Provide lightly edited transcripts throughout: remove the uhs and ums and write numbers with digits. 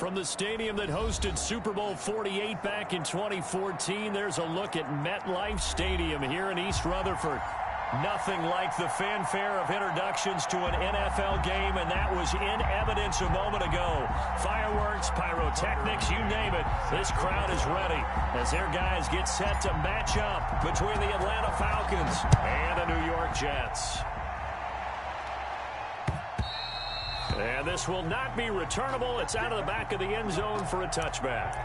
From the stadium that hosted Super Bowl 48 back in 2014, there's a look at MetLife Stadium here in East Rutherford. Nothing like the fanfare of introductions to an NFL game, and that was in evidence a moment ago. Fireworks, pyrotechnics, you name it. This crowd is ready as their guys get set to match up between the Atlanta Falcons and the New York Jets. And this will not be returnable. It's out of the back of the end zone for a touchback.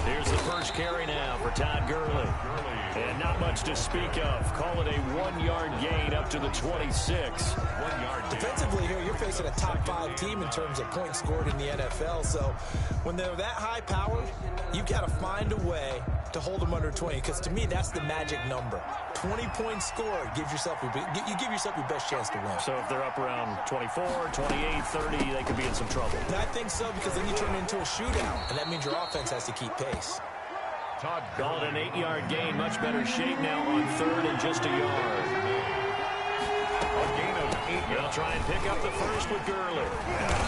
Here's the first carry now for Todd Gurley. And not much to speak of. Call it a 1-yard gain up to the 26. 1 yard. Defensively here, you're facing a top 5 team in terms of points scored in the NFL. So when they're that high powered, you've got to find a way to hold them under 20. Because to me, that's the magic number. 20 points scored gives yourself you give yourself your best chance to win. So if they're up around 24, 28, 30, they could be in some trouble. I think so, because then you turn it into a shootout, and that means your offense has to keep pace. Todd called an 8-yard gain. Much better shape now on 3rd and just a yard. A gain of 8 yards. He'll try and pick up the first with Gurley.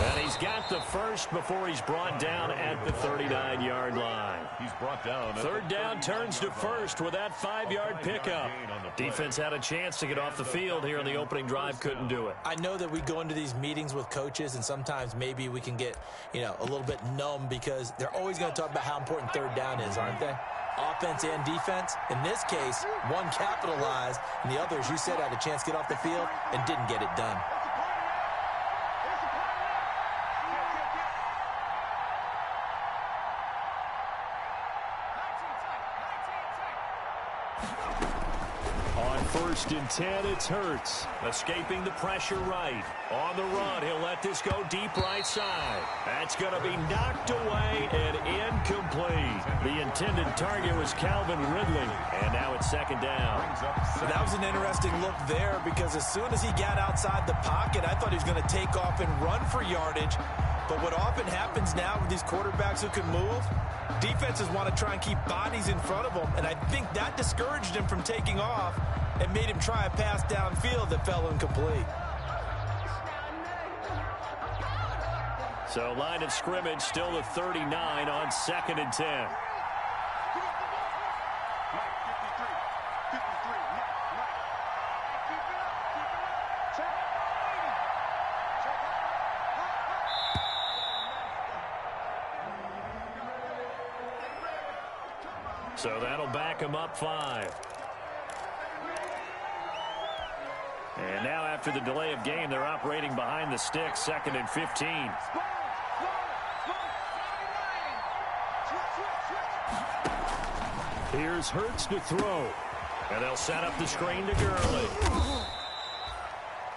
And he's got the first before he's brought down at the 39-yard line. He's brought down. 3rd down turns to first with that 5-yard pickup. Defense had a chance to get off the field here on the opening drive, couldn't do it. I know that we go into these meetings with coaches, and sometimes maybe we can get, a little bit numb because they're always going to talk about how important 3rd down is, aren't they? Offense and defense. In this case, one capitalized, and the other, as you said, had a chance to get off the field and didn't get it done. On 1st and 10, it's Hurts. Escaping the pressure right. On the run, he'll let this go deep right side. That's going to be knocked away and incomplete. The intended target was Calvin Ridley, and now it's 2nd down. That was an interesting look there because as soon as he got outside the pocket, I thought he was going to take off and run for yardage. But what often happens now with these quarterbacks who can move, defenses want to try and keep bodies in front of them, and I think that discouraged him from taking off and made him try a pass downfield that fell incomplete. So line of scrimmage still the 39 on 2nd and 10. So that'll back him up 5. And now after the delay of game, they're operating behind the sticks, 2nd and 15. Here's Hurts to throw. And they'll set up the screen to Gurley.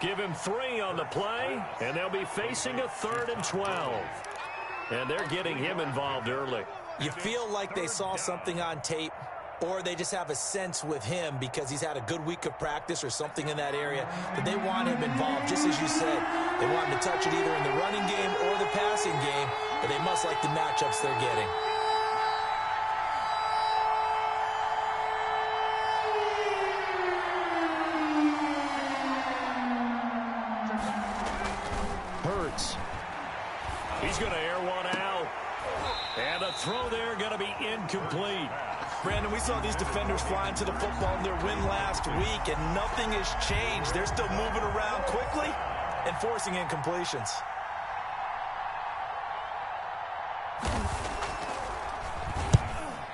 Give him 3 on the play, and they'll be facing a 3rd and 12. And they're getting him involved early. You feel like they saw something on tape, or they just have a sense with him because he's had a good week of practice or something in that area that they want him involved, just as you said. They want him to touch it either in the running game or the passing game, but they must like the matchups they're getting. Hurts. He's going to air one out. And the throw there going to be incomplete. Brandon, we saw these defenders flying to the football in their win last week, and nothing has changed. They're still moving around quickly and forcing incompletions.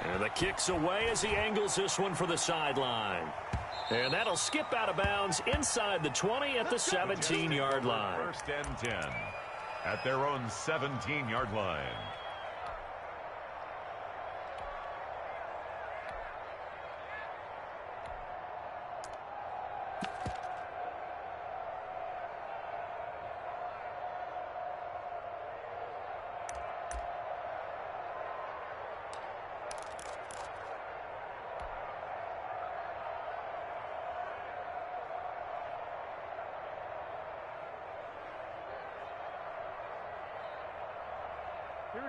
And the kick's away as he angles this one for the sideline. And that'll skip out of bounds inside the 20 at the 17-yard line. 1st and 10. at their own 17-yard line.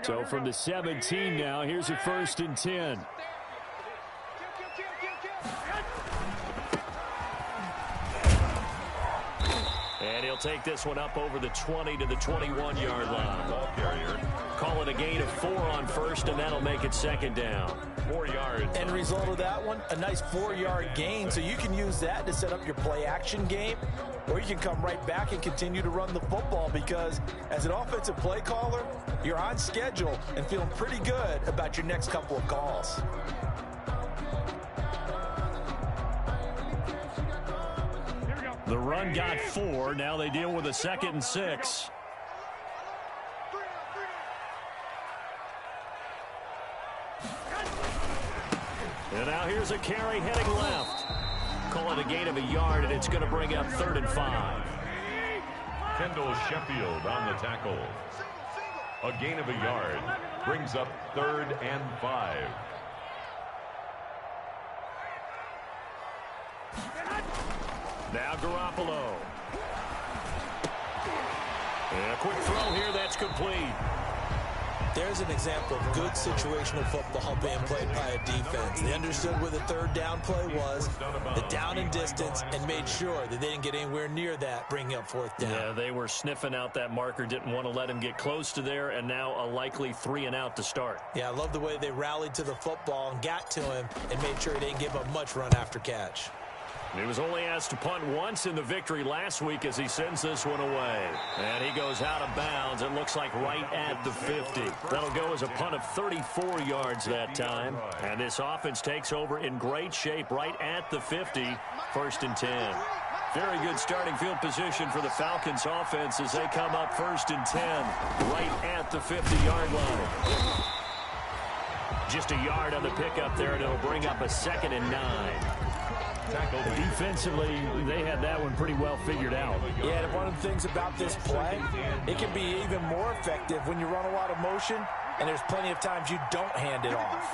So from the 17 now, here's a 1st and 10. And he'll take this one up over the 20 to the 21-yard line. Ball carrier. Call it a gain of 4 on 1st, and that'll make it 2nd down. 4 yards. End result of that one, a nice 4-yard gain. So you can use that to set up your play-action game, or you can come right back and continue to run the football because as an offensive play caller, you're on schedule and feeling pretty good about your next couple of calls. The run got 4. Now they deal with a 2nd and 6. And now here's a carry heading left. Call it a gain of a yard, and it's going to bring up 3rd and 5. Kendall Sheffield on the tackle. A gain of a yard brings up 3rd and 5. Now Garoppolo. And a quick throw here, that's complete. There's an example of good situational football being played by a defense. They understood where the 3rd down play was, the down and distance, and made sure that they didn't get anywhere near that, bringing up 4th down. Yeah, they were sniffing out that marker, didn't want to let him get close to there, and now a likely 3 and out to start. Yeah, I love the way they rallied to the football and got to him and made sure he didn't give up much run after catch. He was only asked to punt once in the victory last week as he sends this one away. And he goes out of bounds. It looks like right at the 50. That'll go as a punt of 34 yards that time. And this offense takes over in great shape right at the 50. 1st and 10. Very good starting field position for the Falcons offense as they come up 1st and 10 right at the 50-yard line. Just a yard on the pickup there, and it'll bring up a 2nd and 9. Defensively, they had that one pretty well figured out. Yeah, and one of the things about this play, it can be even more effective when you run a lot of motion, and there's plenty of times you don't hand it off.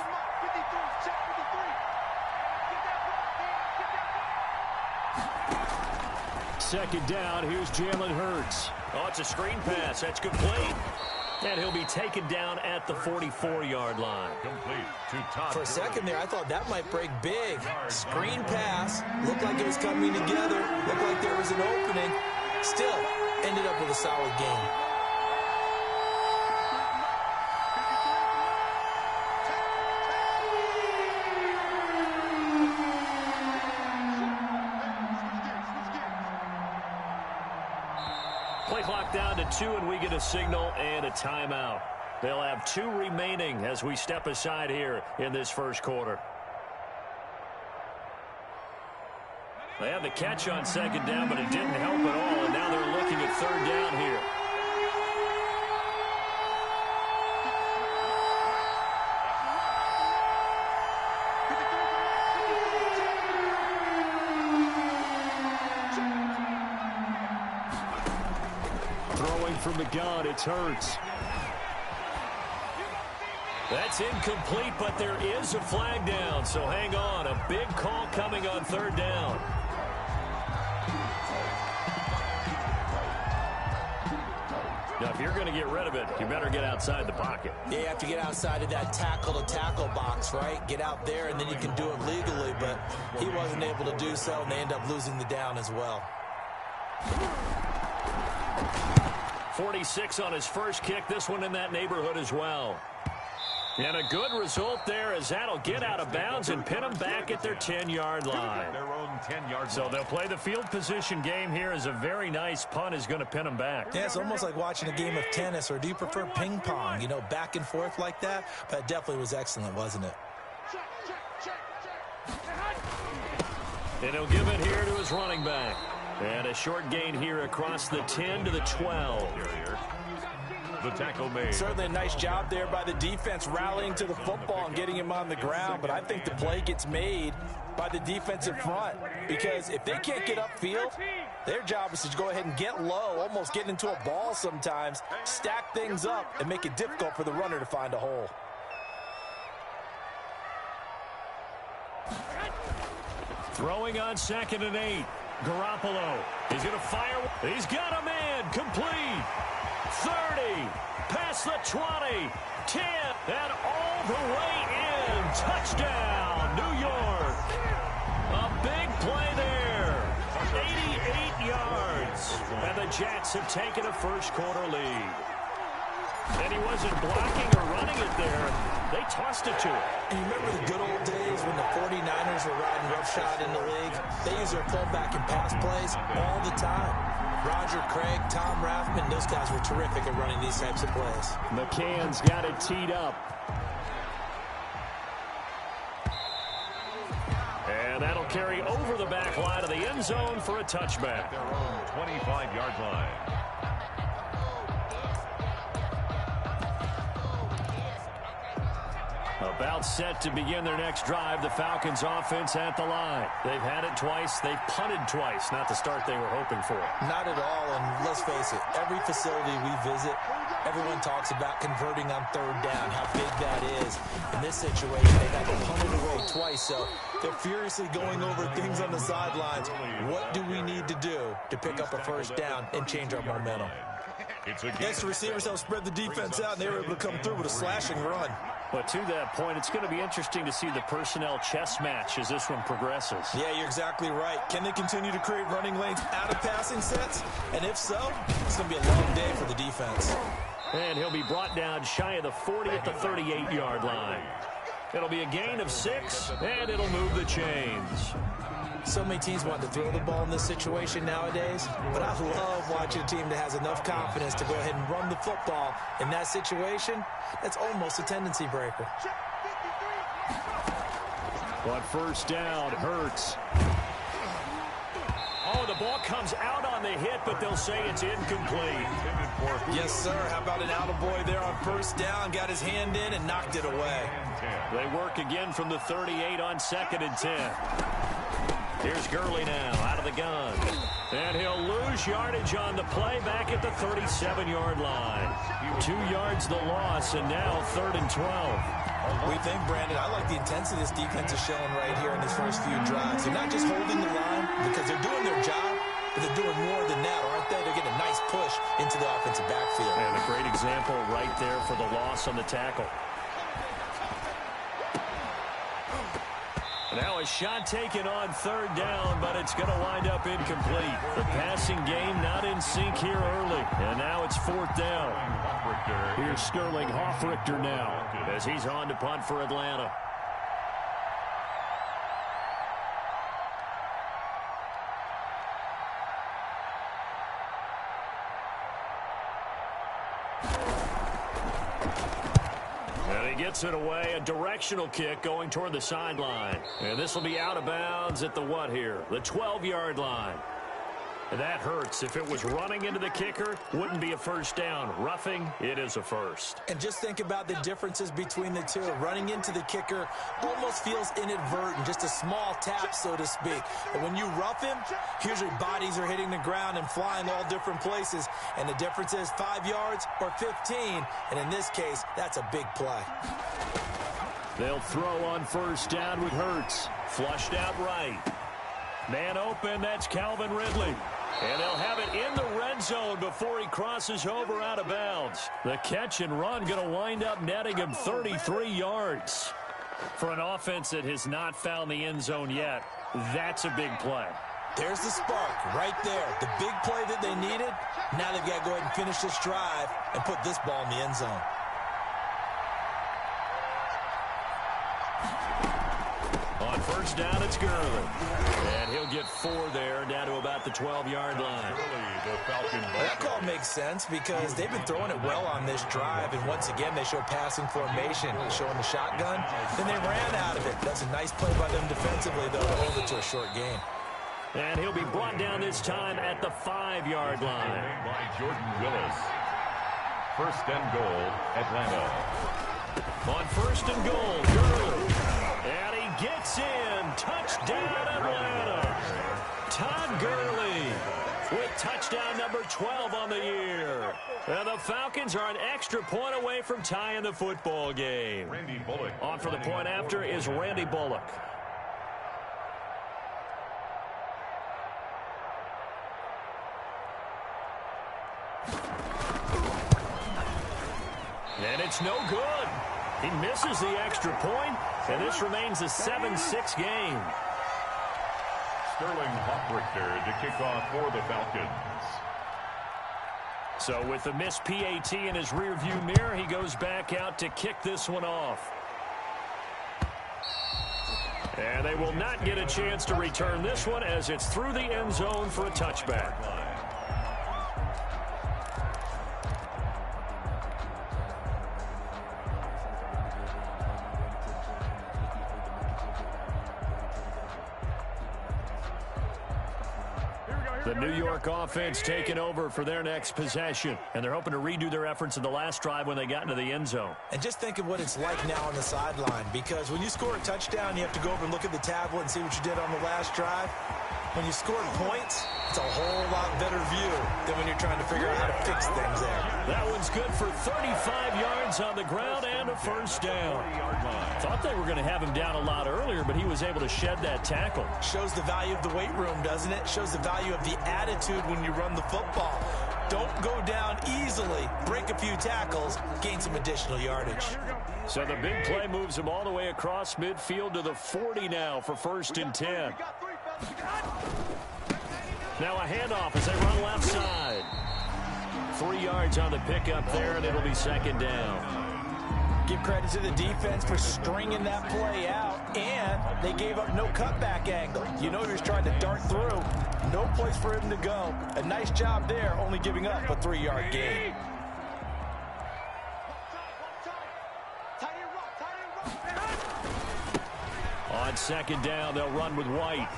Second down, here's Jalen Hurts. Oh, it's a screen pass. That's complete. And he'll be taken down at the 44-yard line. Complete to Todd. For a second there, I thought that might break big. Screen pass. Looked like it was coming together. Looked like there was an opening. Still, ended up with a solid game. Play clock down to 2, and we get a signal and a timeout. They'll have 2 remaining as we step aside here in this first quarter. They had the catch on 2nd down, but it didn't help at all, and now they're looking at 3rd down here. From the gun, it's Hurts. That's incomplete, but there is a flag down, so hang on. A big call coming on 3rd down. Now, if you're going to get rid of it, you better get outside the pocket. Yeah, you have to get outside of that tackle-to-tackle box, right? Get out there, and then you can do it legally, but he wasn't able to do so, and they end up losing the down as well. 46 on his first kick. This one in that neighborhood as well. And a good result there as that'll get out of bounds and pin them back at their 10-yard line. Their own 10-yard So they'll play the field position game here as a very nice punt is going to pin them back. Yeah, it's almost like watching a game of tennis, or do you prefer ping pong? You know, back and forth like that? But it definitely was excellent, wasn't it? And he'll give it here to his running back. And a short gain here across the 10 to the 12. the tackle made. Certainly a nice job there by the defense rallying to the football and getting him on the ground, but I think the play gets made by the defensive front because if they can't get upfield, their job is to go ahead and get low, almost get into a ball sometimes, stack things up, and make it difficult for the runner to find a hole. Throwing on 2nd and 8. Garoppolo. He's going to fire. He's got a man. Complete. 30. Past the 20. 10. And all the way in. Touchdown, New York. A big play there. 88 yards. And the Jets have taken a first-quarter lead. And he wasn't blocking or running it there. They tossed it to him. And you remember the good old days when the 49ers were riding roughshod in the league? They used their pullback and pass plays all the time. Roger Craig, Tom Rathman, those guys were terrific at running these types of plays. McCann's got it teed up. And that'll carry over the back line of the end zone for a touchback. Their own 25-yard line. About set to begin their next drive. The Falcons offense at the line. They've had it twice. They've punted twice. Not the start they were hoping for. Not at all, and let's face it, every facility we visit, everyone talks about converting on 3rd down, how big that is. In this situation, they've had to punt it away twice, so they're furiously going over things on the sidelines. What do we need to do to pick up a first down and change our momentum? Next, the receivers help spread the defense out, and they were able to come through with a slashing run. But to that point, it's going to be interesting to see the personnel chess match as this one progresses. Yeah, you're exactly right. Can they continue to create running lanes out of passing sets? And if so, it's going to be a long day for the defense. And he'll be brought down shy of the 40 at the 38-yard line. It'll be a gain of 6, and it'll move the chains. So many teams want to throw the ball in this situation nowadays, but I love watching a team that has enough confidence to go ahead and run the football. In that situation, that's almost a tendency breaker. But first down, Hurts. Oh, the ball comes out on the hit, but they'll say it's incomplete. Yes, sir. How about an attaboy there on first down? Got his hand in and knocked it away. They work again from the 38 on 2nd and 10. Here's Gurley now out of the gun. And he'll lose yardage on the play back at the 37-yard line. 2 yards the loss, and now 3rd and 12. We think, Brandon, I like the intensity this defense is showing right here in these first few drives. They're not just holding the line because they're doing their job, but they're doing more than that, aren't they? They're getting a nice push into the offensive backfield. And a great example right there for the loss on the tackle. Now a shot taken on 3rd down, but it's going to wind up incomplete. The passing game not in sync here early. And now it's 4th down. Here's Sterling Hoffrichter now as he's on to punt for Atlanta. Gets it away, a directional kick going toward the sideline. And this will be out of bounds at the what here? The 12-yard line. And that hurts. If it was running into the kicker, wouldn't be a first down. Roughing, it is a first. And just think about the differences between the two. Running into the kicker almost feels inadvertent, just a small tap, so to speak. But when you rough him, usually bodies are hitting the ground and flying all different places. And the difference is 5 yards or 15. And in this case, that's a big play. They'll throw on first down with Hurts. Flushed out right. Man open, that's Calvin Ridley. And they'll have it in the red zone before he crosses over out of bounds. The catch and run going to wind up netting him 33 yards. For an offense that has not found the end zone yet, that's a big play. There's the spark right there. The big play that they needed. Now they've got to go ahead and finish this drive and put this ball in the end zone. On first down, it's Gurley. And he'll get 4 there, down to about the 12-yard line. That call makes sense because they've been throwing it well on this drive, and once again, they show passing formation, showing the shotgun. Then they ran out of it. That's a nice play by them defensively, though, to hold it to a short gain. And he'll be brought down this time at the 5-yard line. By Jordan Willis. First and goal, Atlanta. On first and goal, Gurley. And he gets in. Touchdown, Atlanta. Todd Gurley with touchdown number 12 on the year. And the Falcons are an extra point away from tying the football game. Randy Bullock. On for the point after is Randy Bullock. And it's no good. He misses the extra point, and this remains a 7-6 game. Sterling Hoffrichter to kick off for the Falcons. So with the missed PAT in his rearview mirror, he goes back out to kick this one off. And they will not get a chance to return this one as it's through the end zone for a touchback. The New York offense taking over for their next possession. And they're hoping to redo their efforts in the last drive when they got into the end zone. And just think of what it's like now on the sideline, because when you score a touchdown, you have to go over and look at the tablet and see what you did on the last drive. When you scored points, it's a whole lot better view than when you're trying to figure out how to fix things there. That one's good for 35 yards on the ground and a first down. Thought they were going to have him down a lot earlier, but he was able to shed that tackle. Shows the value of the weight room, doesn't it? Shows the value of the attitude when you run the football. Don't go down easily. Break a few tackles. Gain some additional yardage. So the big play moves him all the way across midfield to the 40 now for first and 10. Now a handoff as they run left side. 3 yards on the pickup there, and it'll be second down. Give credit to the defense for stringing that play out, and they gave up no cutback angle. You know he was trying to dart through. No place for him to go. A nice job there, only giving up a 3-yard gain. On second down, they'll run with White.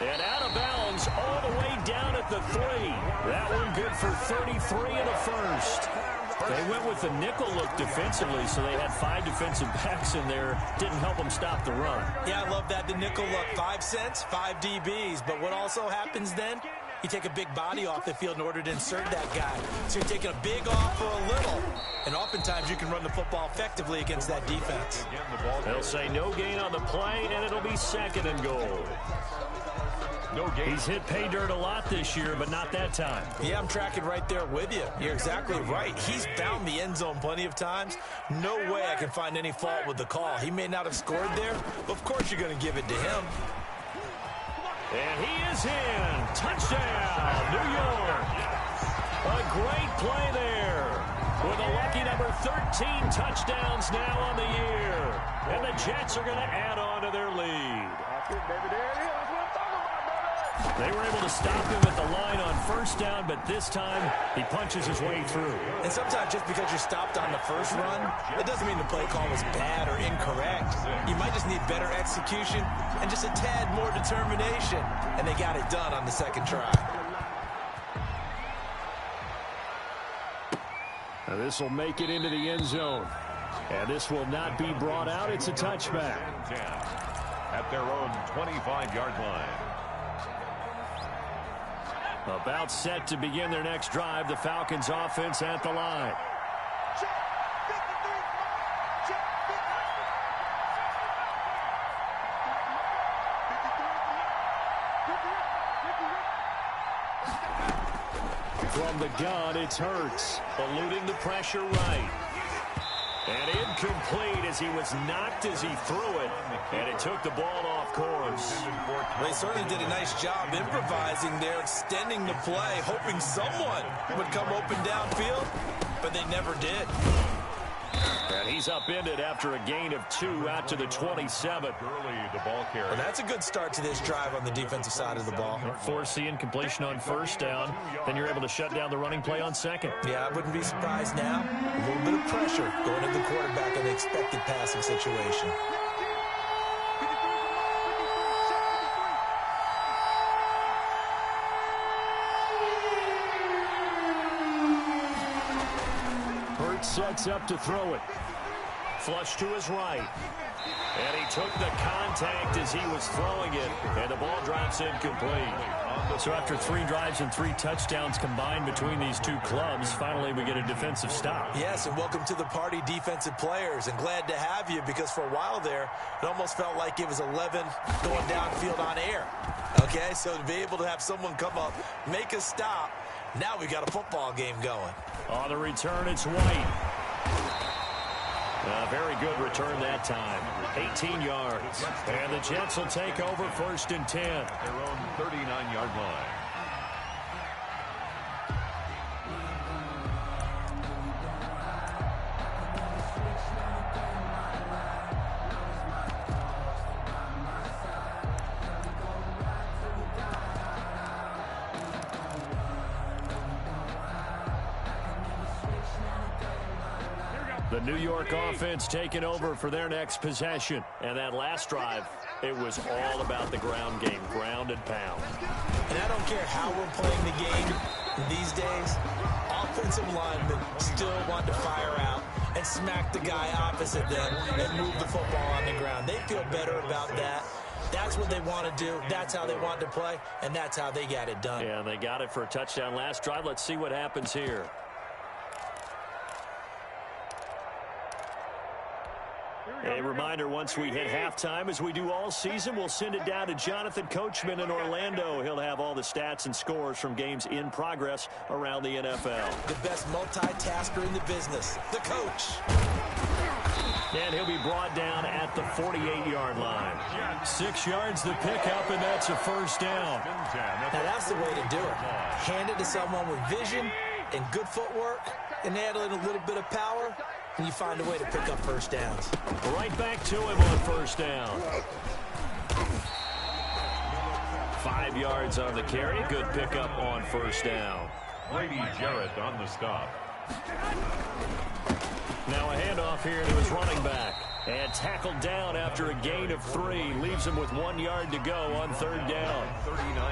And out of bounds all the way down at the 3. That one good for 33 and a first. They went with the nickel look defensively, so they had 5 defensive backs in there. Didn't help them stop the run. Yeah, I love that, the nickel look. 5 cents, 5 DBs. But what also happens then, you take a big body off the field in order to insert that guy. So you're taking a big off for a little. And oftentimes you can run the football effectively against that defense. They'll say no gain on the play, and it'll be second and goal. No gain. He's hit pay dirt a lot this year, but not that time. Yeah, I'm tracking right there with you. You're exactly right. He's found the end zone plenty of times. No way I can find any fault with the call. He may not have scored there, but of course you're going to give it to him. And he is in. Touchdown, New York. A great play there. With a lucky number 13 touchdowns now on the year. And the Jets are going to add on to their lead. They were able to stop him at the line on first down, but this time he punches his way through. And sometimes just because you're stopped on the first run, it doesn't mean the play call was bad or incorrect. You might just need better execution and just a tad more determination. And they got it done on the second try. Now this will make it into the end zone. And this will not be brought out. It's a touchback. At their own 25-yard line. About set to begin their next drive, the Falcons offense at the line. From the gun, it's Hurts, eluding the pressure right. And incomplete as he was knocked as he threw it, and it took the ball off course. They certainly did a nice job improvising there, extending the play, hoping someone would come open downfield, but they never did. And he's upended after a gain of 2 out to the 27. Early the ball carrier. Well, that's a good start to this drive on the defensive side of the ball. Force the incompletion on first down, then you're able to shut down the running play on second. Yeah, I wouldn't be surprised now. A little bit of pressure going into the quarterback in an expected passing situation. sets up to throw it. Flush to his right. And he took the contact as he was throwing it, and the ball drops incomplete. So after 3 drives and 3 touchdowns combined between these two clubs, finally we get a defensive stop. Yes, and welcome to the party, defensive players, and glad to have you, because for a while there, it almost felt like it was 11 going downfield on air. Okay, so to be able to have someone come up, make a stop, now we got a football game going. On the return, it's White. A very good return that time. 18 yards. And the Jets will take over 1st and 10. Their own 39-yard line. The New York offense taking over for their next possession. And that last drive, it was all about the ground game, ground and pound. And I don't care how we're playing the game these days, offensive linemen still want to fire out and smack the guy opposite them and move the football on the ground. They feel better about that. That's what they want to do. That's how they want to play, and that's how they got it done. Yeah, they got it for a touchdown last drive. Let's see what happens here. A reminder, once we hit halftime, as we do all season, we'll send it down to Jonathan Coachman in Orlando. He'll have all the stats and scores from games in progress around the NFL. The best multitasker in the business, the coach. And he'll be brought down at the 48-yard line. 6 yards the pickup, and that's a 1st down. Now that's the way to do it. Hand it to someone with vision and good footwork, and add in a little bit of power, and you find a way to pick up 1st downs. Right back to him on 1st down. 5 yards on the carry. Good pickup on 1st down. Brady Jarrett on the stop. Now a handoff here to his running back. And tackled down after a gain of 3. Leaves him with 1 yard to go on 3rd down.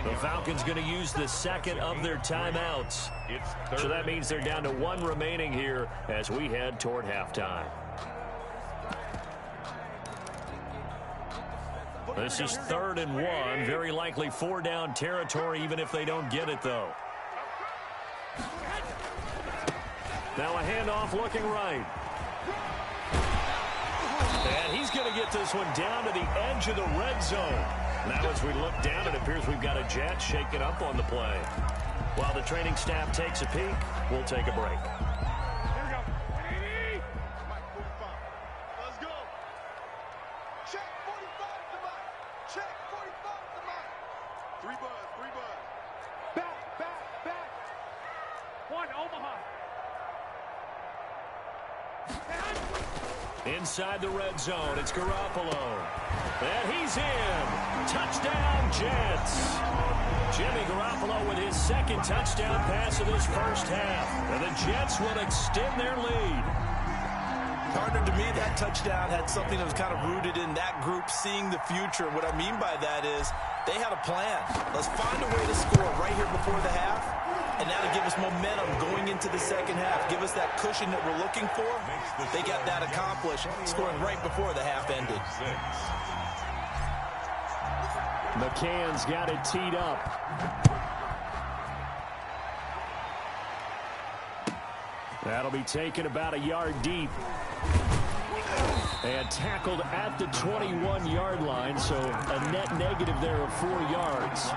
The Falcons going to use the 2nd of their timeouts. So that means they're down to 1 remaining here as we head toward halftime. This is 3rd and 1. Very likely 4-down territory, even if they don't get it, though. Now a handoff looking right. And he's going to get this one down to the edge of the red zone. Now as we look down, it appears we've got a jet shaking up on the play. While the training staff takes a peek, we'll take a break. Here we go. Let's go. Check 45 to Mike. Check 45 to Mike. 3 buzz, 3 buzz. Back. 1, Omaha. Inside the red zone, it's Garoppolo. And he's in. Touchdown, Jets. Jimmy Garoppolo with his 2nd touchdown pass of this 1st half. And the Jets will extend their lead. Partner, to me, that touchdown had something that was kind of rooted in that group seeing the future. What I mean by that is they had a plan. Let's find a way to score right here before the half. And that'll give us momentum going into the 2nd half. Give us that cushion that we're looking for. They got that accomplished, scoring right before the half ended. McCann's got it teed up. That'll be taken about a yard deep. And tackled at the 21-yard line, so a net negative there of 4 yards.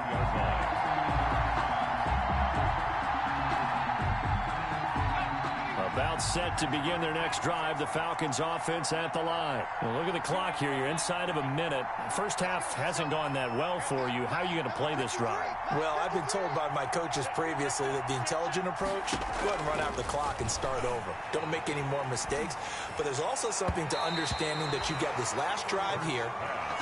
About set to begin their next drive. The Falcons offense at the line. Well, look at the clock here. You're inside of a minute. First half hasn't gone that well for you. How are you going to play this drive? Well, I've been told by my coaches previously that the intelligent approach, go ahead and run out the clock and start over. Don't make any more mistakes. But there's also something to understanding that you get this last drive here.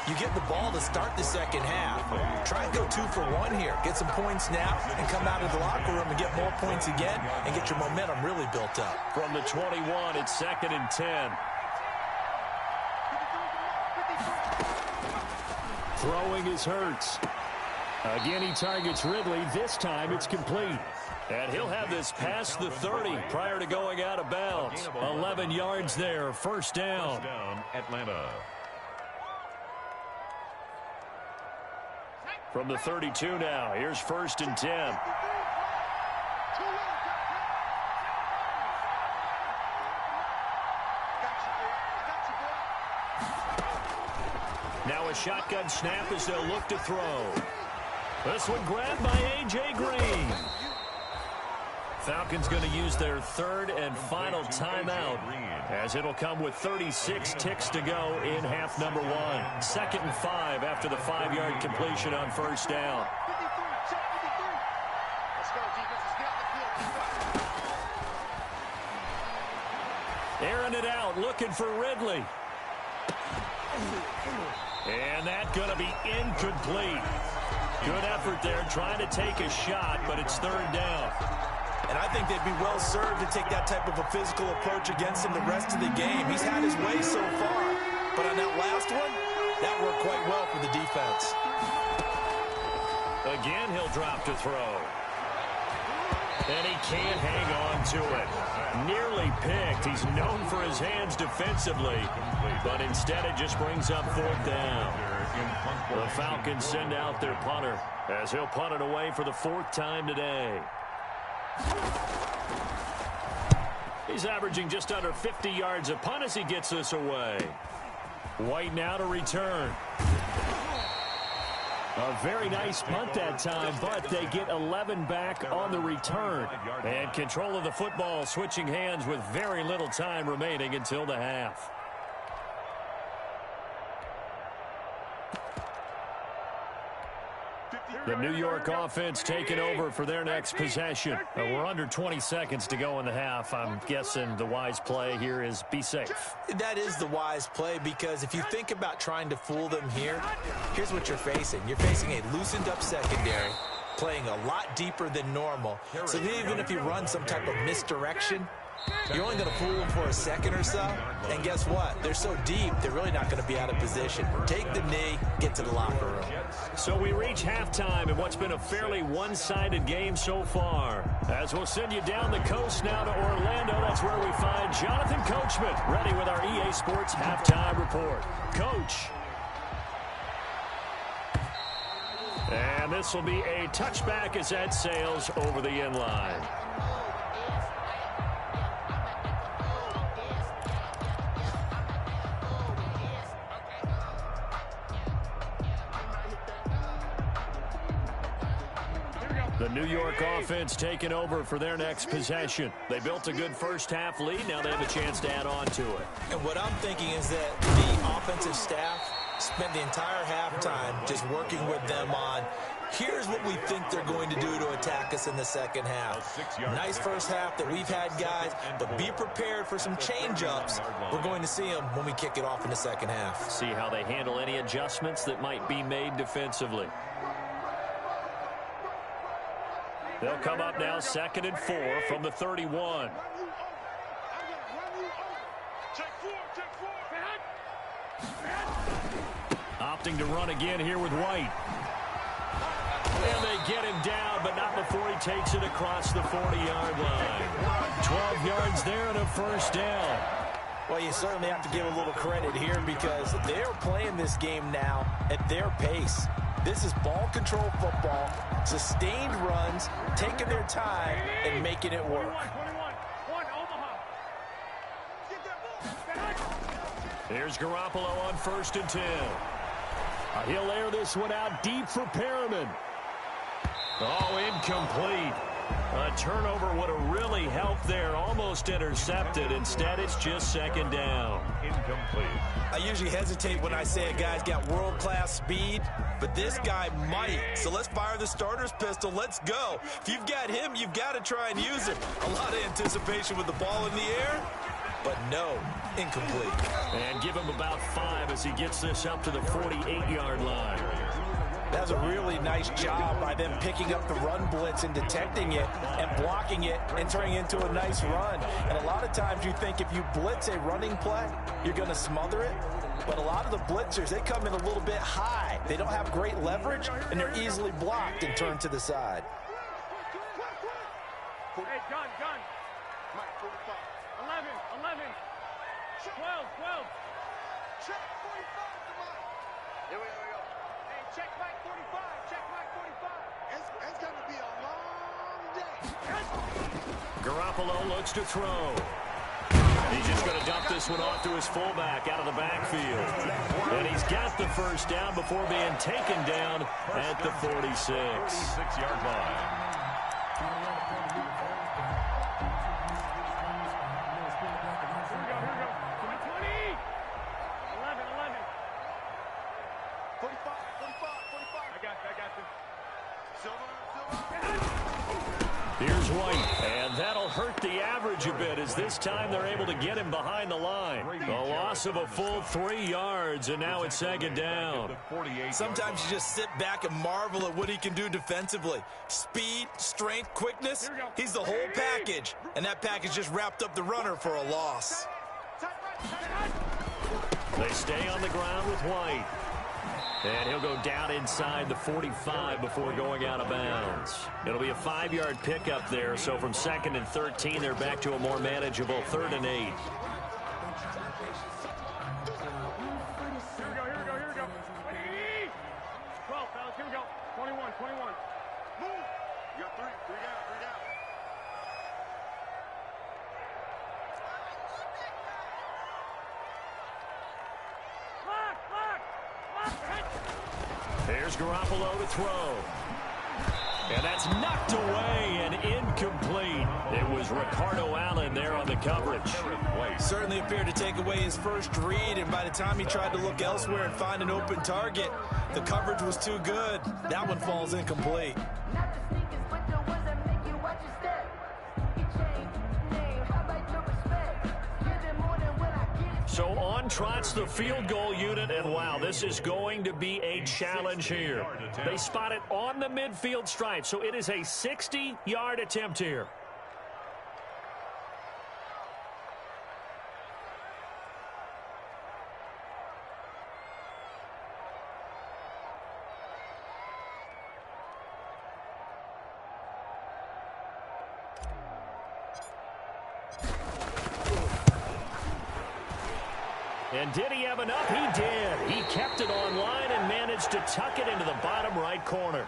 You get the ball to start the 2nd half. Try and go 2 for 1 here. Get some points now and come out of the locker room and get more points again and get your momentum really built up. From the 21, it's 2nd and 10. Throwing is Hurts. Again, he targets Ridley. This time it's complete. And he'll have this past the 30 prior to going out of bounds. 11 yards there, first down. First down, Atlanta. From the 32 now, here's 1st and 10. Now a shotgun snap as they'll look to throw. This one grabbed by A.J. Green. Falcons going to use their 3rd and final timeout, as it'll come with 36 ticks to go in half number 1. 2nd and 5 after the 5-yard completion on first down. Airing it out, looking for Ridley. And that's going to be incomplete. Good effort there, trying to take a shot, but it's 3rd down. And I think they'd be well served to take that type of a physical approach against him the rest of the game. He's had his way so far, but on that last one, that worked quite well for the defense. Again, he'll drop to throw. And he can't hang on to it. Nearly picked. He's known for his hands defensively, but instead it just brings up 4th down. The Falcons send out their punter, as he'll punt it away for the 4th time today. He's averaging just under 50 yards a punt as he gets this away. White now to return. A very nice punt that time, but they get 11 back on the return. And control of the football switching hands with very little time remaining until the half. The New York offense taking over for their next possession. We're under 20 seconds to go in the half. I'm guessing the wise play here is be safe. That is the wise play, because if you think about trying to fool them here, here's what you're facing. You're facing a loosened up secondary, playing a lot deeper than normal. So even if you run some type of misdirection, you're only going to fool them for a second or so. And guess what? They're so deep, they're really not going to be out of position. Take the knee, get to the locker room. So we reach halftime in what's been a fairly one-sided game so far. As we'll send you down the coast now to Orlando, that's where we find Jonathan Coachman, ready with our EA Sports halftime report. Coach. And this will be a touchback as that sails over the end line. The New York offense taking over for their next possession. They built a good first half lead. Now they have a chance to add on to it. And what I'm thinking is that the offensive staff spent the entire halftime just working with them on, here's what we think they're going to do to attack us in the second half. Nice first half that we've had, guys, but be prepared for some change-ups. We're going to see them when we kick it off in the second half. See how they handle any adjustments that might be made defensively. They'll come up now 2nd and 4 from the 31. Opting to run again here with White. And they get him down, but not before he takes it across the 40-yard line. 12 yards there and a first down. Well, you certainly have to give a little credit here, because they're playing this game now at their pace. This is ball control football, sustained runs, taking their time and making it work. Here's Garoppolo on 1st and 10. He'll air this one out deep for Perriman. Oh, incomplete. A turnover would have really helped there. Almost intercepted. Instead, it's just 2nd down. Incomplete. I usually hesitate when I say a guy's got world-class speed, but this guy might. So let's fire the starter's pistol. Let's go. If you've got him, you've got to try and use him. A lot of anticipation with the ball in the air, but no, incomplete. And give him about 5 as he gets this up to the 48-yard line. That was a really nice job by them picking up the run blitz and detecting it and blocking it and turning it into a nice run. And a lot of times you think if you blitz a running play, you're going to smother it. But a lot of the blitzers, they come in a little bit high. They don't have great leverage, and they're easily blocked and turned to the side. Hey, gun. Mike, 45. 11. 12. Check 45 to Mike. Here we go. Hey, check Mike 45. Check Mike 45. It's going to be a long day. Garoppolo looks to throw. He's just going to dump this one off to his fullback out of the backfield. And he's got the first down before being taken down at the 46. 46-yard line. Here's White, and that'll hurt the average a bit as this time they're able to get him behind the line. A loss of a full 3 yards, and now it's second down. Sometimes you just sit back and marvel at what he can do defensively. Speed, strength, quickness, he's the whole package. And that package just wrapped up the runner for a loss. They stay on the ground with White. And he'll go down inside the 45 before going out of bounds. It'll be a 5-yard pickup there, so from 2nd and 13, they're back to a more manageable 3rd and 8. Here we go. 12, fellas, here we go. 21. Move. You got 3 down. There's Garoppolo to throw. And that's knocked away and incomplete. It was Ricardo Allen there on the coverage. Certainly appeared to take away his first read, and by the time he tried to look elsewhere and find an open target, the coverage was too good. That one falls incomplete. So on trots the field goal unit, and wow, this is going to be a challenge here. They spot it on the midfield stripe, so it is a 60-yard attempt here. And did he have enough? He did. He kept it online and managed to tuck it into the bottom right corner.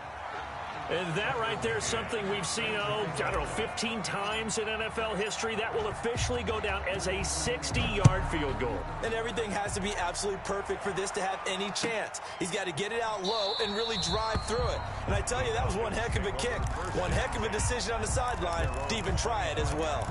And that right there is something we've seen, 15 times in NFL history. That will officially go down as a 60-yard field goal. And everything has to be absolutely perfect for this to have any chance. He's got to get it out low and really drive through it. And I tell you, that was one heck of a kick. One heck of a decision on the sideline to even try it as well.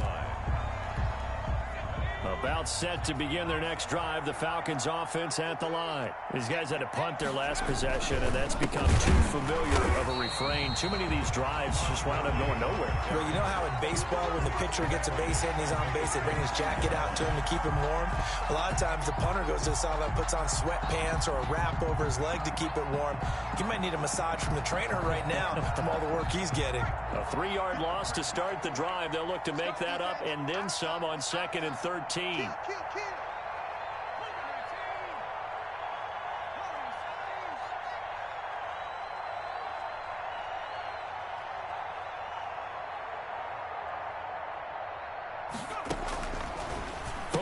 About set to begin their next drive, the Falcons offense at the line. These guys had to punt their last possession, and that's become too familiar of a refrain. Too many of these drives just wound up going nowhere. Well, you know how in baseball, when the pitcher gets a base hit and he's on base, they bring his jacket out to him to keep him warm? A lot of times the punter goes to the sideline, puts on sweatpants or a wrap over his leg to keep it warm. He might need a massage from the trainer right now from all the work he's getting. A 3-yard loss to start the drive. They'll look to make that up and then some on 2nd and 13. From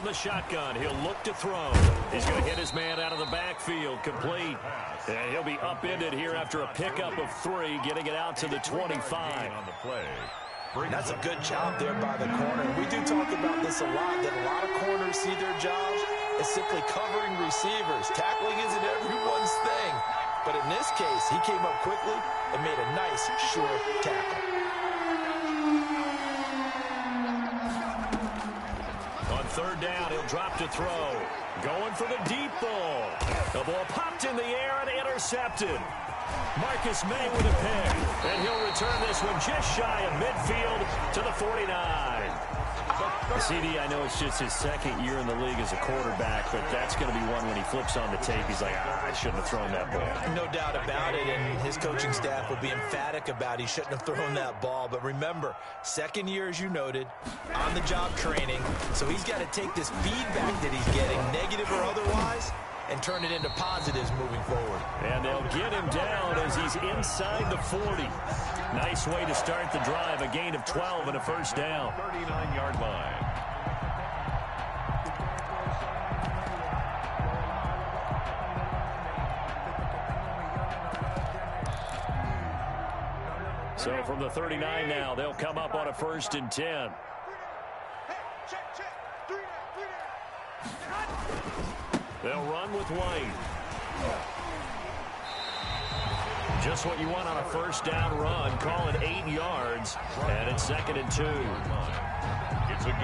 the shotgun, he'll look to throw. He's going to hit his man out of the backfield, complete. And he'll be upended here after a pickup of 3, getting it out to the 25. On the play. That's a good job there by the corner. We do talk about this a lot, that a lot of corners see their jobs as simply covering receivers. Tackling isn't everyone's thing. But in this case, he came up quickly and made a nice, sure tackle. On 3rd down, he'll drop to throw. Going for the deep ball. The ball popped in the air and intercepted. Marcus May with a pick, and he'll return this one just shy of midfield to the 49. CD, I know it's just his 2nd year in the league as a quarterback, but that's going to be one when he flips on the tape, he's like, I shouldn't have thrown that ball. No doubt about it, and his coaching staff will be emphatic about he shouldn't have thrown that ball. But remember, 2nd year, as you noted, on-the-job training, so he's got to take this feedback that he's getting, negative or otherwise, and turn it into positives moving forward. And they'll get him down as as he's inside the 40. Nice way to start the drive. A gain of 12 and a first down. 39-yard line. So from the 39 now, they'll come up on a 1st and 10. They'll run with White. Just what you want on a first down run. Call it 8 yards, and it's 2nd and 2.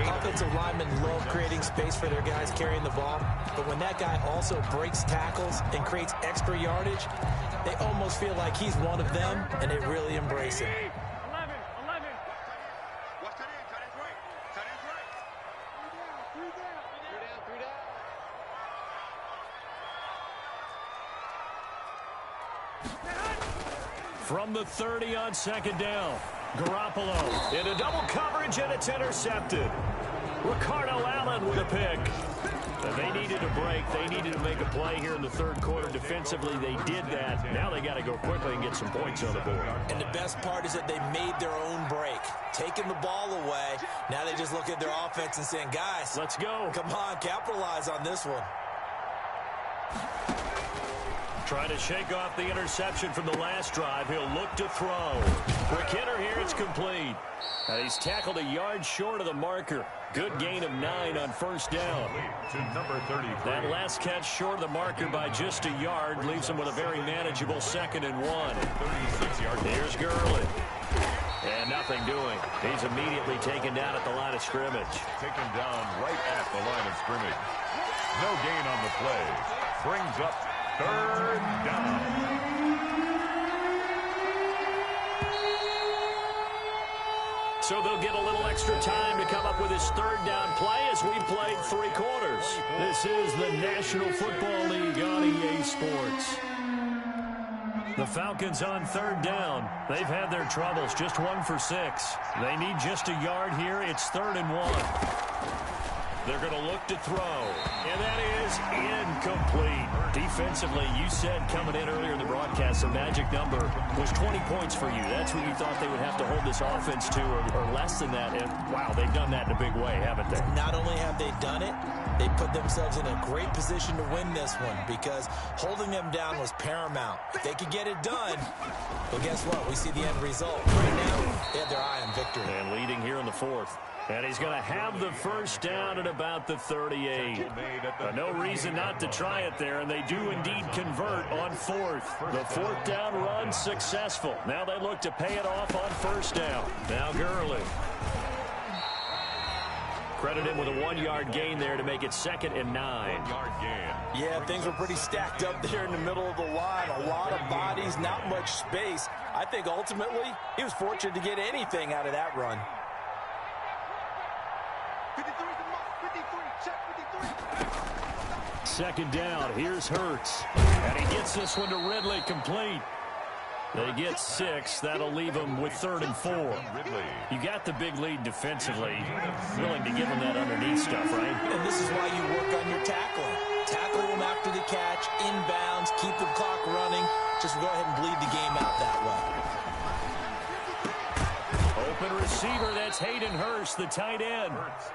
Offensive linemen love creating space for their guys carrying the ball, but when that guy also breaks tackles and creates extra yardage, they almost feel like he's one of them, and they really embrace him. 11. Three down. From the 30 on 2nd down, Garoppolo into double coverage, and it's intercepted. Ricardo Allen with a pick. But they needed a break. They needed to make a play here in the 3rd quarter. Defensively, they did that. Now they got to go quickly and get some points on the board. And the best part is that they made their own break, taking the ball away. Now they just look at their offense and saying, guys, let's go. Come on, capitalize on this one. Trying to shake off the interception from the last drive. He'll look to throw. Quick hitter here. It's complete. And he's tackled a yard short of the marker. Good gain of 9 on 1st down. To number 33. That last catch short of the marker by just a yard leaves him with a very manageable 2nd and 1. 36 yards. Here's Gurley. And nothing doing. He's immediately taken down at the line of scrimmage. Taken down right at the line of scrimmage. No gain on the play. Brings up 3rd down. So they'll get a little extra time to come up with his 3rd down play as we played 3 quarters. This is the National Football League on EA Sports. The Falcons on 3rd down. They've had their troubles, just 1 for 6. They need just a yard here. It's 3rd and 1. They're going to look to throw, and that is incomplete. Defensively, you said coming in earlier in the broadcast, the magic number was 20 points for you. That's what you thought they would have to hold this offense to, or less than that. And, wow, they've done that in a big way, haven't they? Not only have they done it, they put themselves in a great position to win this one because holding them down was paramount. If they could get it done, well, guess what? We see the end result. Right now, they have their eye on victory. And leading here in the 4th. And he's going to have the first down at about the 38. No reason not to try it there, and they do indeed convert on 4th. The 4th down run successful. Now they look to pay it off on 1st down. Now Gurley. Credit him with a 1-yard gain there to make it 2nd and 9. 1-yard gain. Yeah, things were pretty stacked up there in the middle of the line. A lot of bodies, not much space. I think ultimately he was fortunate to get anything out of that run. 2nd down. Here's Hurts. And he gets this one to Ridley complete. They get 6. That'll leave them with 3rd and 4. You got the big lead defensively. Willing to give them that underneath stuff, right? And this is why you work on your tackling. Tackle them after the catch, inbounds, keep the clock running. Just go ahead and bleed the game out that way. Open receiver, that's Hayden Hurst, the tight end.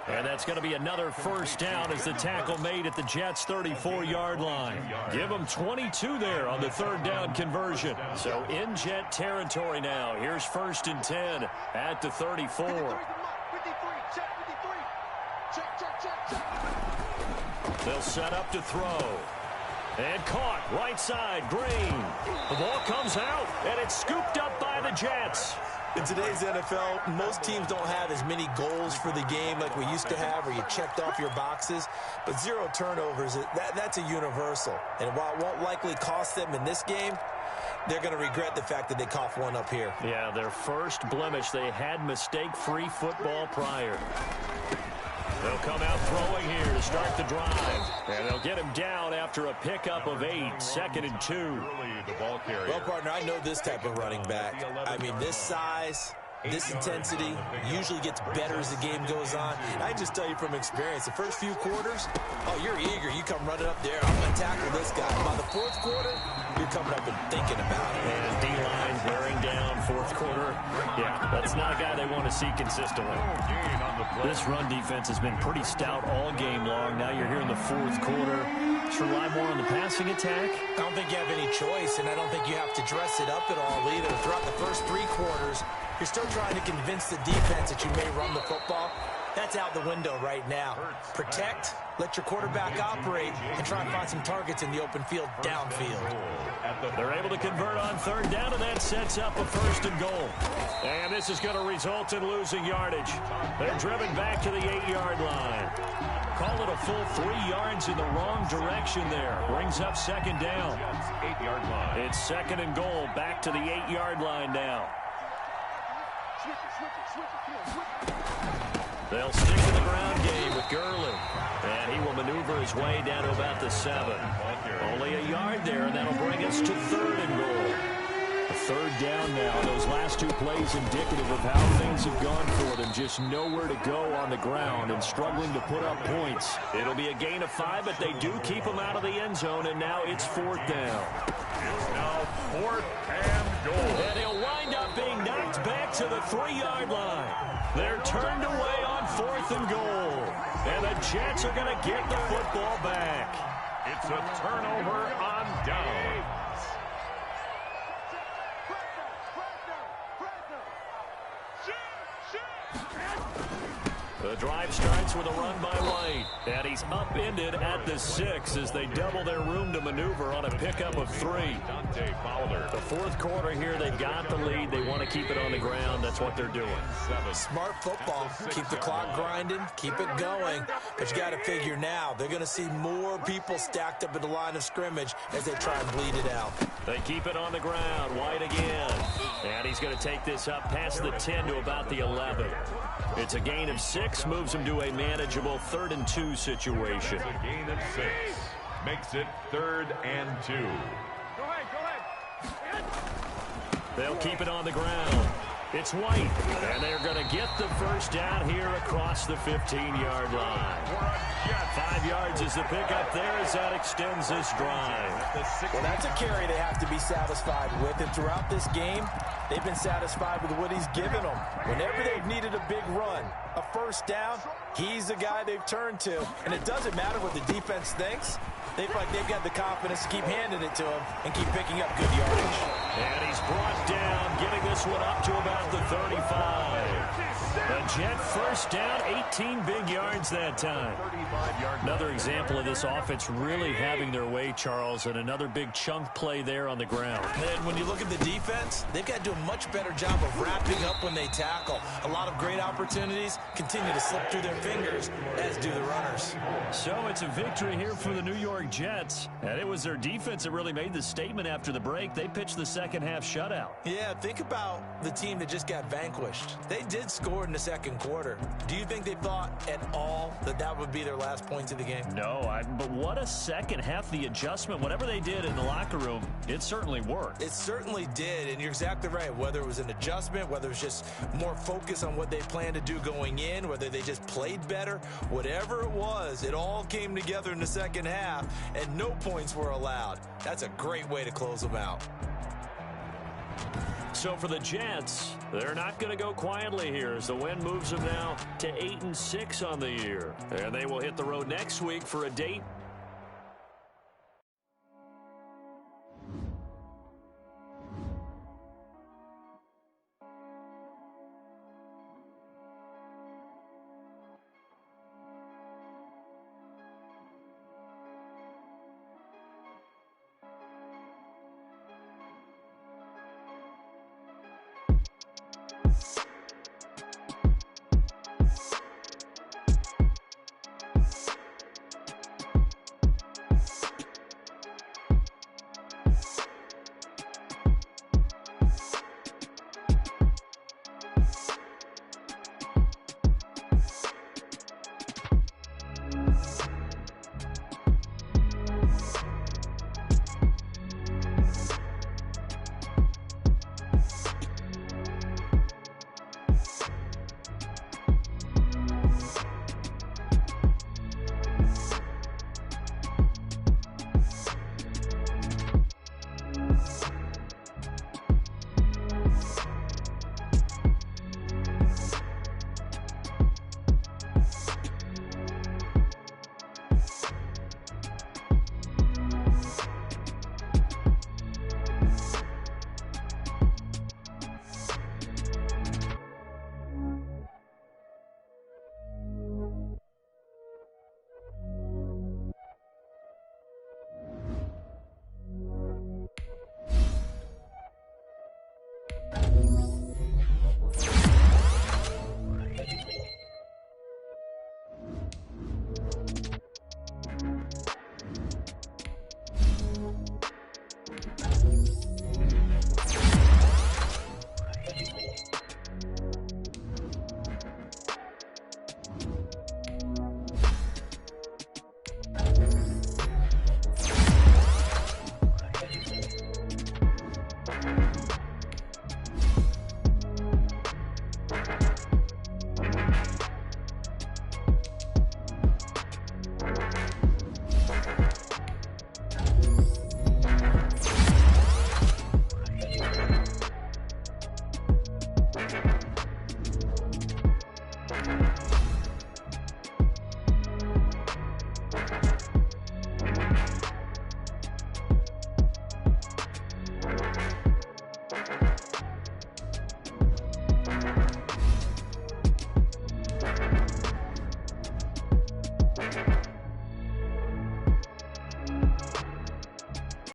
And that's going to be another first down as the tackle made at the Jets' 34-yard line. Give them 22 there on the 3rd down conversion. So in Jet territory now. Here's 1st and 10 at the 34. They'll set up to throw. And caught, right side, Green. The ball comes out, and it's scooped up by the Jets. In today's NFL, most teams don't have as many goals for the game like we used to have, where you checked off your boxes. But 0 turnovers, that's a universal. And while it won't likely cost them in this game, they're going to regret the fact that they coughed one up here. Yeah, their first blemish. They had mistake-free football prior. They'll come out throwing here to start the drive. And they'll get him down after a pickup of 8, 2nd and 2. Well, partner, I know this type of running back. I mean, this size, this intensity usually gets better as the game goes on. And I can just tell you from experience, the first few quarters, oh, you're eager. You come running up there. I'm going to tackle this guy. By the fourth quarter, you're coming up and thinking about it. And D-line wearing down fourth quarter. Yeah, that's not a guy they want to see consistently. This run defense has been pretty stout all game long. Now you're here in the fourth quarter. Just rely more on the passing attack. I don't think you have any choice, and I don't think you have to dress it up at all either. Throughout the first three quarters, you're still trying to convince the defense that you may run the football. That's out the window right now. Protect, let your quarterback operate, and try and find some targets in the open field downfield. They're able to convert on third down, and that sets up a first and goal. And this is going to result in losing yardage. They're driven back to the 8-yard line. Call it a full 3 yards in the wrong direction there. Brings up second down. 8-yard line. It's second and goal, back to the 8-yard line now. They'll stick to the ground game with Gurley. And he will maneuver his way down to about the 7. Only a yard there, and that'll bring us to third and goal. A third down now. Those last 2 plays indicative of how things have gone for them. Just nowhere to go on the ground and struggling to put up points. It'll be a gain of 5, but they do keep them out of the end zone, and now it's fourth down. It's now fourth and goal. And he'll wind up being knocked back to the 3-yard line. They're turned away on fourth and goal. And the Jets are going to get the football back. It's a turnover on downs. The drive starts with a run by White. And he's upended at the 6 as they double their room to maneuver on a pickup of 3. The fourth quarter here, they've got the lead. They want to keep it on the ground. That's what they're doing. Smart football. Keep the clock grinding. Keep it going. But you got to figure now, they're going to see more people stacked up at the line of scrimmage as they try and bleed it out. They keep it on the ground. White again. And he's going to take this up past the 10 to about the 11. It's a gain of 6, moves him to a manageable 3rd and 2 situation. It's a gain of 6. Makes it 3rd and 2. Go ahead. They'll keep it on the ground. It's White, and they're going to get the first down here across the 15-yard line. 5 yards is the pickup there as that extends this drive. Well, that's a carry they have to be satisfied with, and throughout this game, they've been satisfied with what he's given them. Whenever they've needed a big run, a first down, he's the guy they've turned to. And it doesn't matter what the defense thinks. They feel like they've got the confidence to keep handing it to him and keep picking up good yardage. And he's brought down, getting this one up to about the 35. A Jet first down, 18 big yards that time. Another example of this offense really having their way, Charles, and another big chunk play there on the ground. And when you look at the defense, they've got to do a much better job of wrapping up when they tackle. A lot of great opportunities continue to slip through their fingers, as do the runners. So it's a victory here for the New York Jets. And it was their defense that really made the statement after the break. They pitched the second half shutout. Yeah, think about the team that just got vanquished. They did score in the second quarter. Do you think they thought at all that that would be their last points of the game? No, but what a second half. The adjustment, whatever they did in the locker room, it certainly worked. It certainly did, and you're exactly right. Whether it was an adjustment, whether it was just more focus on what they planned to do going in, whether they just played better, whatever it was, it all came together in the second half, and no points were allowed. That's a great way to close them out. So for the Jets, they're not going to go quietly here as the win moves them now to 8-6 on the year. And they will hit the road next week for a date